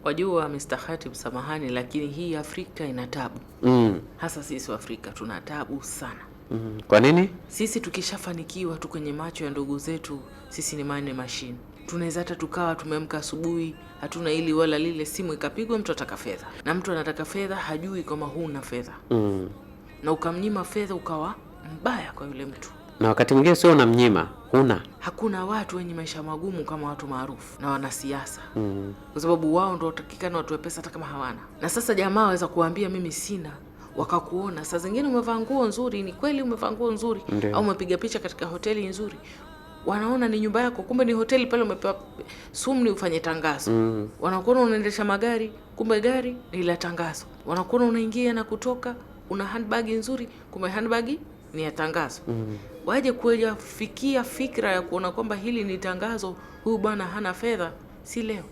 Wajua Mr. Khatib, samahani, lakini hii Afrika ina tabu. Hasa sisi wa Afrika tuna tabu sana. Kwa nini? Sisi tukishafanikiwa tu kwenye macho ya ndugu zetu, sisi ni money machine. Tunaweza hata tukawa tumeamka asubuhi, hatuna hili wala lile, simu ikapigwa, mtu ataka fedha. Na mtu anataka fedha, hajui kama huna fedha. Na ukamnyima fedha ukawa mbaya kwa yule mtu. Na wakati mwingine sio unamnyima, huna. Hakuna watu wenye maisha magumu kama watu maarufu na wanasiasa. Kwa sababu wao ndio watakikana watu pesa hata kama hawana. Na sasa jamaa waweza kuambia mimi sina, wakakuona. Saa zingine umevaa nguo nzuri, ni kweli umevaa nguo nzuri, au umepiga picha katika hoteli nzuri. Wanaona ni nyumba yako, kumbe ni hoteli pale umepewa sumni ufanye tangazo. Wanakuona unaendesha magari, kumbe gari ni la tangazo. Wanakuona unaingia na kutoka, una handbag nzuri, kumbe handbag ni ya tangazo. Waje kufikia fikra ya kuona kwamba hili ni tangazo, huyu bwana hana fedha, si leo.